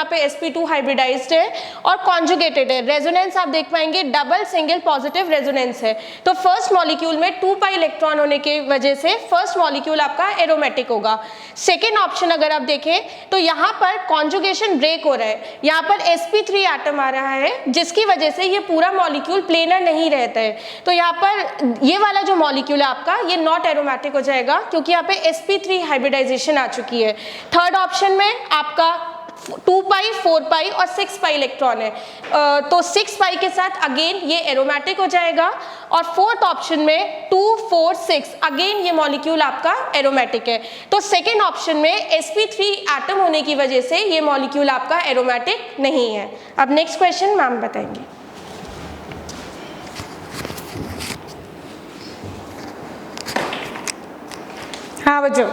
यहाँ पे sp2 hybridised है और कॉन्जुगेटेड है। रेजोनेंस आप देख पाएंगे डबल सिंगल पॉजिटिव रेजोनेंस है। तो फर्स्ट मॉलिक्यूल में 2 पाई इलेक्ट्रॉन होने की वजह से फर्स्ट मॉलिक्यूल आपका एरोमेटिक होगा। सेकेंड ऑप्शन अगर आप देखें तो यहाँ पर कॉन्जुगेशन ब्रेक हो रहा है, यहाँ पर sp3 एटम आ रहा है जिसकी वजह से ये पूरा मॉलिक्यूल प्लेनर नहीं रहता है। तो यहाँ पर ये वाला जो मॉलिक्यूल है आपका ये नॉट एरोमेटिक हो जाएगा क्योंकि यहाँ पे sp3 हाइब्रिडाइजेशन आ चुकी है। थर्ड ऑप्शन में आपका 2 पाई 4 पाई और 6 पाई इलेक्ट्रॉन है, तो 6 पाई के साथ अगेन ये एरोमेटिक हो जाएगा। और फोर्थ ऑप्शन में 2 4 6 अगेन ये मॉलिक्यूल आपका एरोमेटिक है। तो सेकेंड ऑप्शन में sp3 एटम होने की वजह से ये मॉलिक्यूल आपका एरोमेटिक नहीं है। अब नेक्स्ट क्वेश्चन मैम बताएंगे। हाँ बच्चों,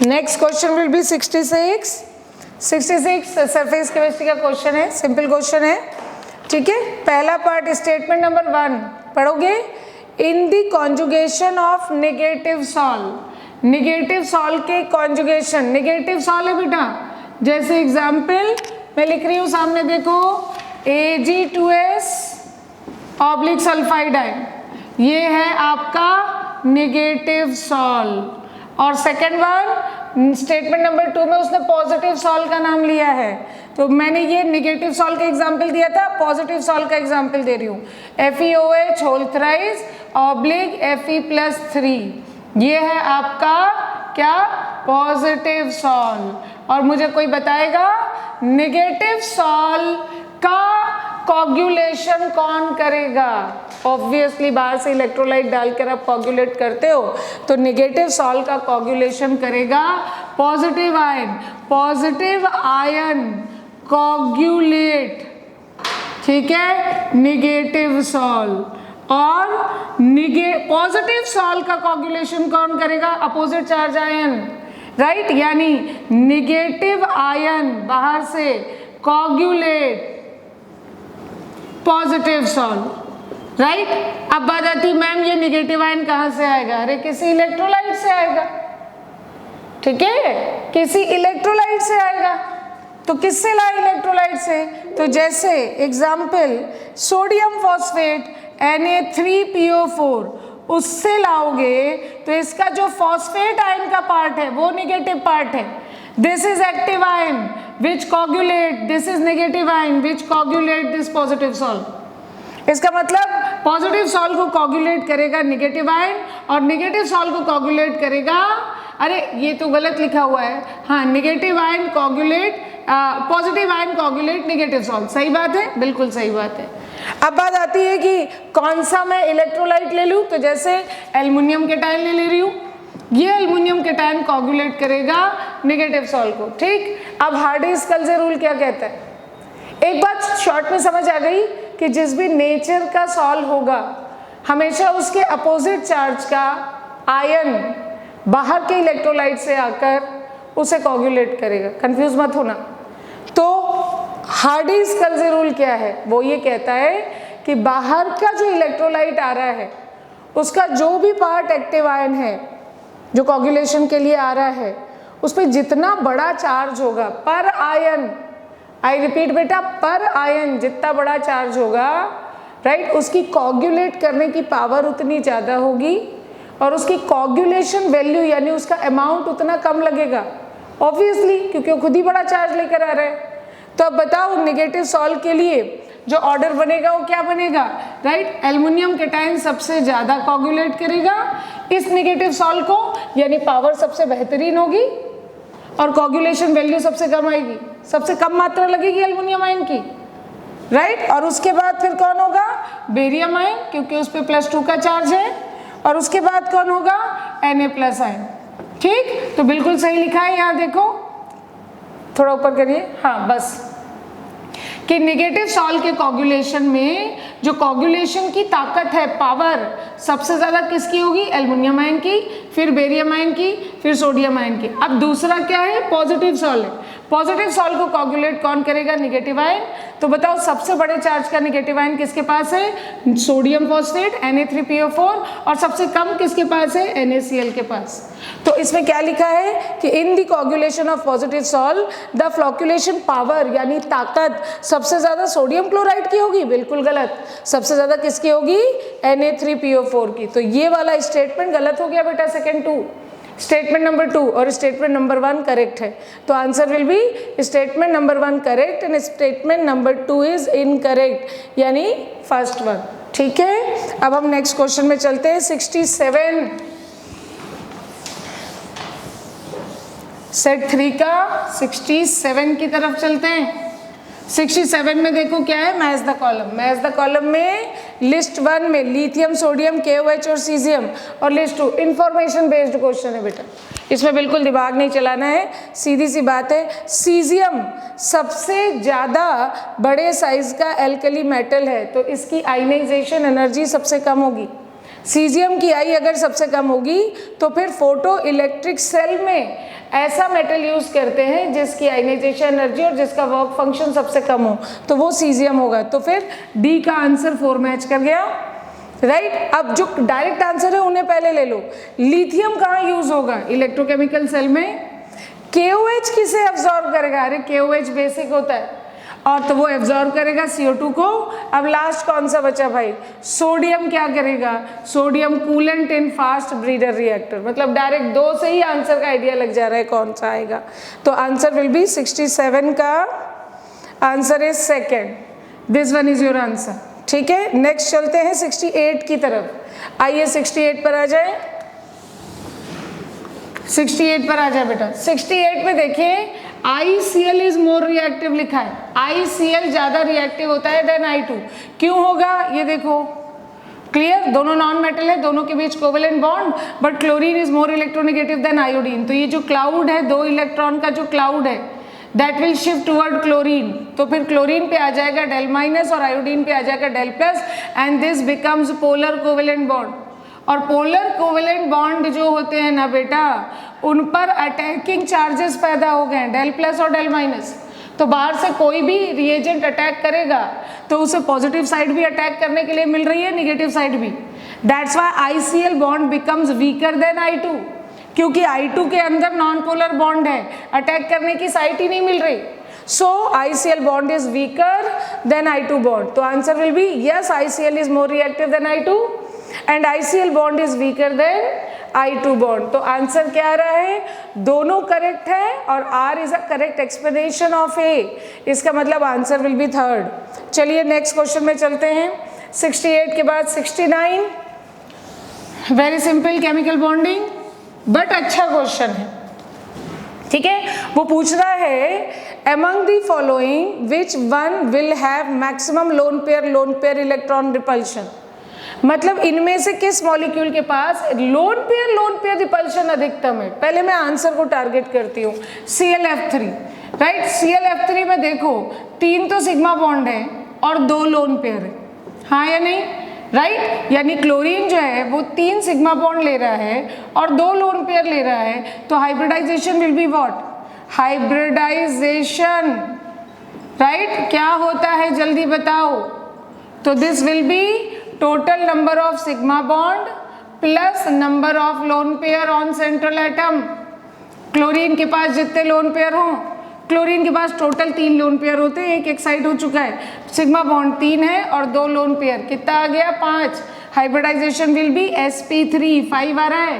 next question will be 66 surface chemistry का क्वेश्चन है, सिंपल क्वेश्चन है, ठीक है। पहला पार्ट स्टेटमेंट नंबर 1 पढ़ोगे। In the conjugation of negative sol, negative sol के कॉन्जुगेशन, नेगेटिव सॉल है बेटा, जैसे एग्जाम्पल मैं लिख रही हूँ सामने देखो, Ag2S ऑब्लिक सल्फाइड आयन, ये है आपका नेगेटिव सॉल। और सेकेंड वन स्टेटमेंट नंबर 2 में उसने पॉजिटिव सॉल का नाम लिया है, तो मैंने ये नेगेटिव सॉल का एग्जाम्पल दिया था, पॉजिटिव सॉल का एग्जाम्पल दे रही हूँ, FeOH whole thrice oblique Fe+3, ये है आपका क्या, पॉजिटिव सॉल। और मुझे कोई बताएगा नेगेटिव सॉल का कोगुलेशन कौन करेगा? ऑब्वियसली बाहर से इलेक्ट्रोलाइट डालकर आप कोगुलेट करते हो, तो नेगेटिव सॉल का कोगुलेशन करेगा positive ion. Positive ion coagulate, ठीक है, नेगेटिव सॉल। और पॉजिटिव सॉल का कोगुलेशन कौन करेगा? अपोजिट चार्ज आयन, राइट, यानी नेगेटिव आयन बाहर से कोगुलेट पॉजिटिव सॉल, राइट। अब बात आती मैम ये नेगेटिव आयन कहाँ से आएगा? अरे किसी इलेक्ट्रोलाइट से आएगा, ठीक है, किसी इलेक्ट्रोलाइट से आएगा। तो किससे लाए? इलेक्ट्रोलाइट से। तो जैसे एग्जाम्पल सोडियम फॉस्फेट Na3PO4, उससे लाओगे तो इसका जो फॉस्फेट आयन का पार्ट है वो नेगेटिव पार्ट है। This is active ion which coagulate, this is negative ion which coagulate this positive salt. इसका मतलब पॉजिटिव सॉल्ट को कोगुलेट करेगा नेगेटिव आयन और नेगेटिव सॉल्ट को कोगुलेट करेगा, अरे ये तो गलत लिखा हुआ है, हाँ, negative ion coagulate positive ion coagulate negative salt. सही बात है, बिल्कुल सही बात है। अब बात आती है कि कौन सा मैं इलेक्ट्रोलाइट ले लूँ, तो जैसे एल्युमिनियम कैटायन ले रही हूँ, ये एल्युमिनियम कैटायन कोगुलेट करेगा नेगेटिव सॉल्ट को, ठीक। अब हार्डी-स्कल्जे रूल क्या कहता है? एक बात शॉर्ट में समझ आ गई कि जिस भी नेचर का सॉल्ट होगा हमेशा उसके अपोजिट चार्ज का आयन बाहर के इलेक्ट्रोलाइट से आकर उसे कोगुलेट करेगा, कंफ्यूज मत होना। तो हार्डी-स्कल्जे रूल क्या है? वो ये कहता है कि बाहर का जो इलेक्ट्रोलाइट आ रहा है उसका जो भी पार्ट एक्टिव आयन है जो कोगुलेशन के लिए आ रहा है, उस पर जितना बड़ा चार्ज होगा पर आयन, आई रिपीट बेटा, पर आयन जितना बड़ा चार्ज होगा, राइट, उसकी कोगुलेट करने की पावर उतनी ज़्यादा होगी और उसकी कोगुलेशन वैल्यू यानी उसका अमाउंट उतना कम लगेगा, ऑब्वियसली, क्योंकि वो खुद ही बड़ा चार्ज लेकर आ रहा है। तो अब बताओ नेगेटिव सॉल्ट के लिए जो ऑर्डर बनेगा वो क्या बनेगा, राइट, एल्युमिनियम कैटायन सबसे ज़्यादा कोगुलेट करेगा इस नेगेटिव सॉल्ट को, यानी पावर सबसे बेहतरीन होगी और कोगुलेशन वैल्यू सबसे कम आएगी, सबसे कम मात्रा लगेगी एल्युमिनियम आयन की, राइट। और उसके बाद फिर कौन होगा? बेरियम आयन, क्योंकि उस पर +2 का चार्ज है। और उसके बाद कौन होगा? Na+ आयन, ठीक। तो बिल्कुल सही लिखा है, यहाँ देखो, थोड़ा ऊपर करिए, हाँ बस, कि नेगेटिव सॉल्ट के कोगुलेशन में जो कोगुलेशन की ताकत है, पावर, सबसे ज़्यादा किसकी होगी? एल्युमिनियम आयन की, फिर बेरियम आयन की, फिर सोडियम आयन की। अब दूसरा क्या है, पॉजिटिव सॉल्ट है। पॉजिटिव सॉल्ट को कोगुलेट कौन करेगा, नेगेटिव आयन। तो बताओ सबसे बड़े चार्ज का नेगेटिव आयन किसके पास है, सोडियम फॉस्फेट Na3PO4, और सबसे कम किसके पास है, NaCl के पास। तो इसमें क्या लिखा है कि in the coagulation of positive salt the flocculation power यानी ताकत सबसे ज्यादा सोडियम क्लोराइड की होगी, बिल्कुल गलत। सबसे ज्यादा किसकी होगी, Na3PO4 की। तो ये वाला स्टेटमेंट गलत हो गया बेटा, सेकंड 2। स्टेटमेंट नंबर 2 और स्टेटमेंट नंबर 1 करेक्ट है। तो answer will be statement number 1 correct and statement number 2 is incorrect, यानी फर्स्ट वन। ठीक है, अब हम नेक्स्ट क्वेश्चन में चलते हैं। 67 सेट 3 का 67 की तरफ चलते हैं। 67 में देखो क्या है, match the column. Match the column में लिस्ट 1 में लिथियम, सोडियम, KOH और सीजियम, और लिस्ट 2 इंफॉर्मेशन बेस्ड क्वेश्चन है बेटा, इसमें बिल्कुल दिमाग नहीं चलाना है, सीधी सी बात है। सीजियम सबसे ज़्यादा बड़े साइज का एल्कली मेटल है, तो इसकी आयनाइजेशन एनर्जी सबसे कम होगी। सीजियम की आई अगर सबसे कम होगी तो फिर फोटो इलेक्ट्रिक सेल में ऐसा मेटल यूज करते हैं जिसकी आयनाइजेशन एनर्जी और जिसका वर्क फंक्शन सबसे कम हो, तो वो सीजियम होगा। तो फिर डी का आंसर 4 मैच कर गया, राइट। अब जो डायरेक्ट आंसर है उन्हें पहले ले लो। लिथियम कहाँ यूज होगा, इलेक्ट्रोकेमिकल सेल में। KOH किसे एब्जॉर्ब करेगा, अरे KOH बेसिक होता है, और तो वो एब्जॉर्ब करेगा CO2 को। अब लास्ट कौन सा बचा भाई, सोडियम क्या करेगा, sodium coolant in fast breeder reactor. मतलब डायरेक्ट 2 से ही आंसर का आइडिया लग जा रहा है कौन सा आएगा। तो आंसर विल बी 67 का answer is second, this one is your answer. ठीक है, नेक्स्ट चलते हैं 68 की तरफ। आइए 68 पर आ जाए, 68 पर आ जाए बेटा। 68 में देखिए ICl इज मोर रिएक्टिव लिखा है, ICl ज्यादा रिएक्टिव होता है देन I2। क्यों होगा ये देखो, क्लियर, दोनों नॉन मेटल है, दोनों के बीच covalent bond, but chlorine is more electronegative than iodine. तो ये जो क्लाउड है, 2 इलेक्ट्रॉन का जो क्लाउड है, that will shift toward chlorine. तो फिर क्लोरीन पे आ जाएगा डेल माइनस और आयोडीन पे आ जाएगा del plus, and this becomes polar covalent bond. और पोलर कोवेलेंट बॉन्ड जो होते हैं ना बेटा, उन पर अटैकिंग चार्जेस पैदा हो गए हैं, डेल प्लस और डेल माइनस। तो बाहर से कोई भी रिएजेंट अटैक करेगा तो उसे पॉजिटिव साइड भी अटैक करने के लिए मिल रही है, नेगेटिव साइड भी। That's why ICl bond becomes weaker then I2, क्योंकि I2 के अंदर नॉन पोलर बॉन्ड है, अटैक करने की साइड ही नहीं मिल रही। So ICl bond is weaker than I2 bond. तो answer will be yes, ICl is more reactive than I2 and ICl bond is weaker than I2 bond. तो answer क्या आ रहा है, दोनों करेक्ट है और R is a correct explanation of A. इसका मतलब आंसर will be थर्ड। चलिए नेक्स्ट क्वेश्चन में चलते हैं। 68 के बाद 69, very simple chemical bonding, but अच्छा क्वेश्चन है। ठीक है, वो पूछ रहा है among the following which one will have maximum lone pair electron repulsion। मतलब इनमें से किस मॉलिक्यूल के पास लोन पेयर रिपल्शन अधिकतम है। पहले मैं आंसर को टारगेट करती हूँ, ClF3, राइट। ClF3 में देखो 3 तो सिग्मा बॉन्ड है और 2 लोन पेयर है, हाँ या नहीं, राइट। यानी क्लोरीन जो है वो 3 सिग्मा बॉन्ड ले रहा है और 2 लोन पेयर ले रहा है, तो hybridization will be what, hybridization, right. क्या होता है जल्दी बताओ, तो this will be total number of sigma bond plus number of lone pair on central atom. Chlorine के पास जितने लोन पेयर हों, क्लोरीन के पास टोटल 3 लोन पेयर होते हैं, एक साइड हो चुका है, सिग्मा बॉन्ड 3 है और 2 लोन पेयर, कितना आ गया 5। हाइब्रिडाइजेशन विल बी sp3, 5 आ रहा है,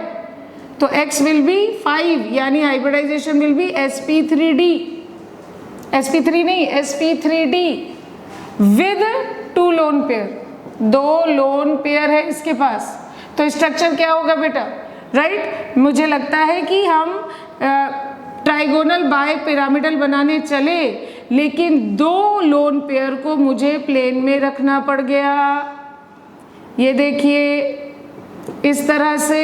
तो x विल बी 5, यानी hybridisation will B sp3d, sp3 नहीं sp3d with 2 lone pair, 2 lone pair है इसके पास। तो स्ट्रक्चर क्या होगा बेटा, राइट। मुझे लगता है कि हम ट्राइगोनल बाय पिरामिडल बनाने चले, लेकिन 2 लोन पेयर को मुझे प्लेन में रखना पड़ गया। ये देखिए इस तरह से,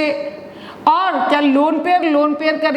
और क्या लोन पेयर का